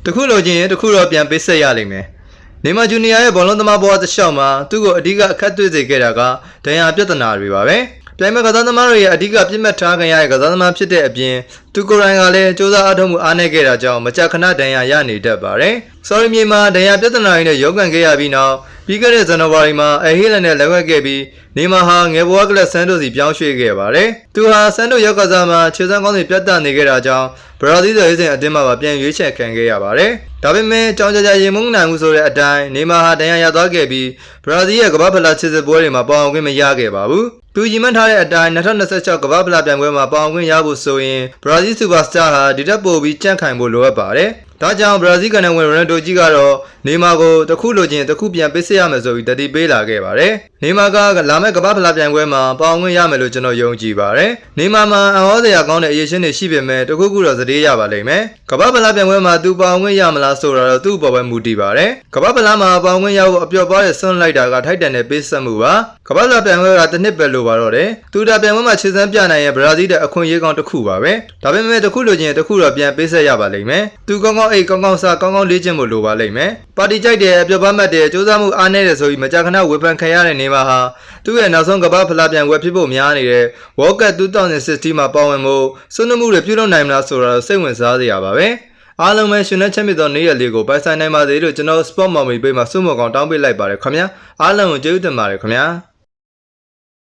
တခုလိုချင်ရင်တခုတော့ပြန်ပေးဆက်ရလိမ့်မယ်နေမာဂျူနီယာရဲ့ဘောလုံးသမားဘဝတစ်လျှောက်မှာသူ့ကိုအဓိကအခက်တွေ့စေခဲ့တာကဒဏ်ရာပြဿနာတွေပါပဲပြိုင်မဲ့ကစားသမားတွေရဲ့အဓိကပြစ်မှတ်ထားခံရတဲ့ကစားသမားဖြစ်တဲ့အပြင်သူကိုယ်တိုင်ကလည်းစ조사အားထုတ်မှုအားနည်းခဲ့တာကြောင့်မကြာခဏဒဏ်ရာရနေတတ်ပါတယ်။ Sorry မြေမှာဒဏ်ရာပြဿနာတွေနဲ့ရောဂါခဲ့ရပြီးနောက်ပြီးခဲ့တဲ့ဇန်နဝါရီမှာအဟီလန်နဲ့လက်ဝဲခဲ့ပြီးနေမာဟာငယ်ဘဝကလပ်ဆန်တိုစီပြောင်းရွှေ့ခဲ့ပါတယ်။သူဟာဆန်တိုရောက်ကစားမှာခြေစမ်းကောင်းစီပြတ်တက်နေခဲ့တာကြောင့်ဘရာဇီးရဲ့အစဉ်အတင်းမှာပြန်ရွေးချယ်ခံခဲ့ရပါတယ်။ဒါပေမဲ့ကြောင်ကြကြရင်မုန်းနိုင်မှုဆိုတဲ့အတိုင်းနေမာဟာဒဏ်ရာရသွားခဲ့ပြီးဘရာဇီးရဲ့ကမ္ဘာဖလားခြေစစ်ပွဲတွေမှာပေါအောင်ခွင့်မရခဲ့ပါဘူး။သူရီမှန်းထားတဲ့အတိုင်း2026ကမ္ဘာဖလားပြိုင်ပွဲမှာပေါအောင်ခွင့်ရဖို့ဆိုရင်ဘရာဇီးစူပါစတာဟာဒီတက်ပိုပြီးကြန့်ခိုင်ဖို့လိုအပ်ပါတယ်။ဒါကြောင့်ဘရာဇီးကန်ဝင်ရိုနယ်ဒိုကြီးကတော့နေမာကိုတခုလိုချင်တခုပြန်ပေးဆက်ရမယ်ဆိုပြီးတတိပေးလာခဲ့ပါတယ်။နေမာကလာမယ့်ကမ္ဘာဖလားပြိုင်ပွဲမှာပေါအောင်ခွင့်ရမယ်လို့ကျွန်တော်ယုံကြည်ပါတယ်။နေမာမှာအဟောစရာကောင်းတဲ့အရေးချင်းတွေရှိပေမဲ့တခုခုတော့သတိရပါလိမ့်မယ်။ကမ္ဘာဖလားပြိုင်ပွဲမှာသူပေါအောင်ခွင့်ရမလားဆိုတာတော့သူ့အပေါ်ပဲမူတည်ပါတယ်။ကမ္ဘာဖလားမှာပေါအောင်ခွင့်ရဖို့အပျော်ပါးတဲ့ဆွန့်လိုက်တာကထိုက်တန်တဲ့ပေးဆက်မှုပါ။ကမ္ဘာဖလားပြိုင်ပွဲကတစ်နှစ်ပဲလိုပါတော့တယ်။သူတာပြိုင်ပွဲမှာခြေစမ်းပြနိုင်ရဲ့ဘရာဇီးတဲ့အခွင့်အရေးကောင်းတစ်ခုပါပဲ။ဒါပေမဲ့တခုလိုချင်တခုတော့ပြန်ပေးဆက်ရပါလိမ့်မယ်။သူကောင်းကောင်းအိတ်ကောင်းကောင်းစားကောင်းကောင်းလေ့ကျင့်ဖို့လိုပါလိမ့်မယ်။ပါတီကြိုက်တဲ့အပျော်ပါးမှတ်တဲ့စ조사မှုအားနည်းတယ်ဆိုပြီးမကြာခဏဝေဖန်ခံရတဲ့နေမှာဟာသူ့ရဲ့နောက်ဆုံးကမ္ဘာဖလားပြိုင်ပွဲဖြစ်ဖို့များနေတဲ့ World Cup 2016မှာပါဝင်ဖို့ဆွေးနွေးမှုတွေပြုလုပ်နိုင်မလားဆိုတာစိတ်ဝင်စားစရာပါပဲ။အားလုံးပဲရှင်နဲ့ချက်မြစ်သောနေ့ရက်လေးကိုပိုင်ဆိုင်နိုင်ပါစေလို့ကျွန်တော် Sport Mommy ပေးမှာစုမကောင်တောင်းပေးလိုက်ပါတယ်ခင်ဗျာ။အားလုံးကိုကျေးဇူးတင်ပါတယ်ခင်ဗျာ။